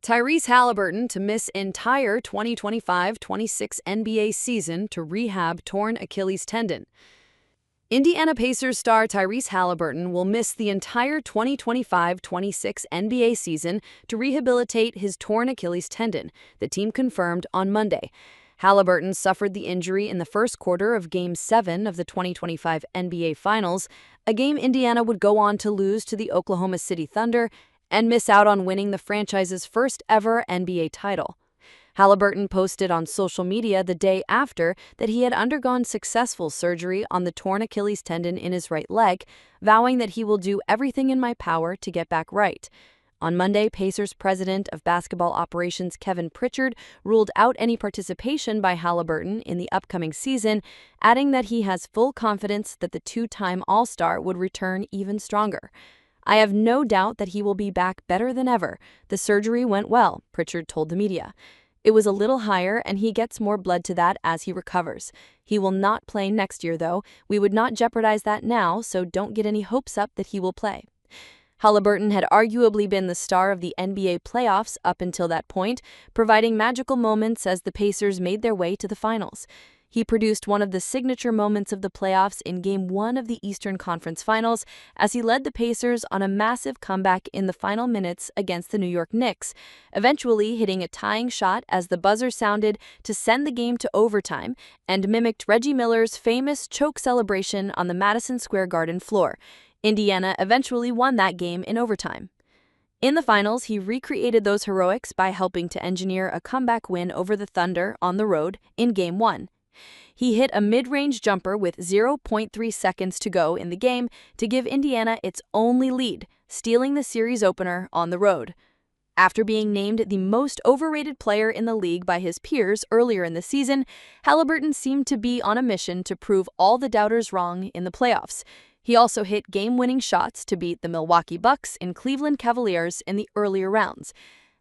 Tyrese Haliburton to miss entire 2025-26 NBA season to rehab torn Achilles tendon. Indiana Pacers star Tyrese Haliburton will miss the entire 2025-26 NBA season to rehabilitate his torn Achilles tendon, the team confirmed on Monday. Haliburton suffered the injury in the first quarter of Game 7 of the 2025 NBA Finals, a game Indiana would go on to lose to the Oklahoma City Thunder and miss out on winning the franchise's first-ever NBA title. Haliburton posted on social media the day after that he had undergone successful surgery on the torn Achilles tendon in his right leg, vowing that he will do everything in my power to get back right. On Monday, Pacers president of basketball operations Kevin Pritchard ruled out any participation by Haliburton in the upcoming season, adding that he has full confidence that the two-time All-Star would return even stronger. "I have no doubt that he will be back better than ever. The surgery went well," Pritchard told the media. "It was a little higher, and he gets more blood to that as he recovers. He will not play next year, though. We would not jeopardize that now, so don't get any hopes up that he will play." Haliburton had arguably been the star of the NBA playoffs up until that point, providing magical moments as the Pacers made their way to the finals. He produced one of the signature moments of the playoffs in Game 1 of the Eastern Conference Finals as he led the Pacers on a massive comeback in the final minutes against the New York Knicks, eventually hitting a tying shot as the buzzer sounded to send the game to overtime and mimicked Reggie Miller's famous choke celebration on the Madison Square Garden floor. Indiana eventually won that game in overtime. In the finals, he recreated those heroics by helping to engineer a comeback win over the Thunder on the road in Game 1. He hit a mid-range jumper with 0.3 seconds to go in the game to give Indiana its only lead, stealing the series opener on the road. After being named the most overrated player in the league by his peers earlier in the season, Haliburton seemed to be on a mission to prove all the doubters wrong in the playoffs. He also hit game-winning shots to beat the Milwaukee Bucks and Cleveland Cavaliers in the earlier rounds.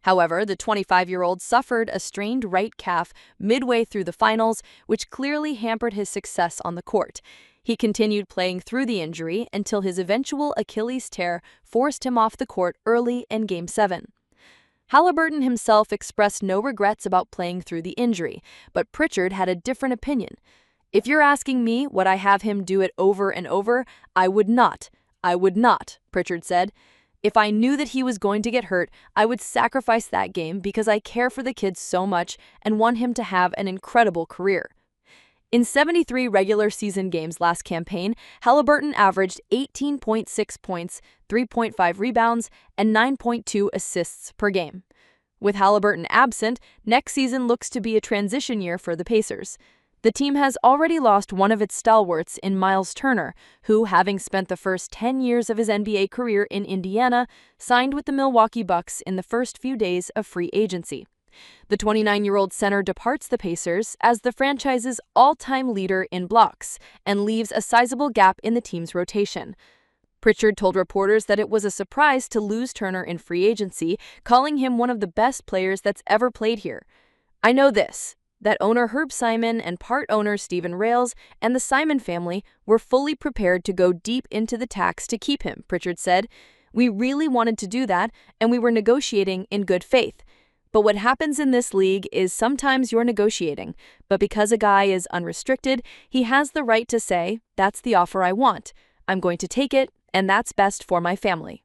However, the 25-year-old suffered a strained right calf midway through the finals, which clearly hampered his success on the court. He continued playing through the injury until his eventual Achilles tear forced him off the court early in Game 7. Haliburton himself expressed no regrets about playing through the injury, but Pritchard had a different opinion. "If you're asking me would I have him do it over and over, I would not. I would not," Pritchard said. "If I knew that he was going to get hurt, I would sacrifice that game because I care for the kid so much and want him to have an incredible career." In 73 regular season games last campaign, Haliburton averaged 18.6 points, 3.5 rebounds, and 9.2 assists per game. With Haliburton absent, next season looks to be a transition year for the Pacers. The team has already lost one of its stalwarts in Miles Turner, who, having spent the first 10 years of his NBA career in Indiana, signed with the Milwaukee Bucks in the first few days of free agency. The 29-year-old center departs the Pacers as the franchise's all-time leader in blocks and leaves a sizable gap in the team's rotation. Pritchard told reporters that it was a surprise to lose Turner in free agency, calling him one of the best players that's ever played here. "I know this, that owner Herb Simon and part owner Stephen Rales and the Simon family were fully prepared to go deep into the tax to keep him," Pritchard said. "We really wanted to do that, and we were negotiating in good faith. But what happens in this league is sometimes you're negotiating, but because a guy is unrestricted, he has the right to say, 'That's the offer I want. I'm going to take it, and that's best for my family.'"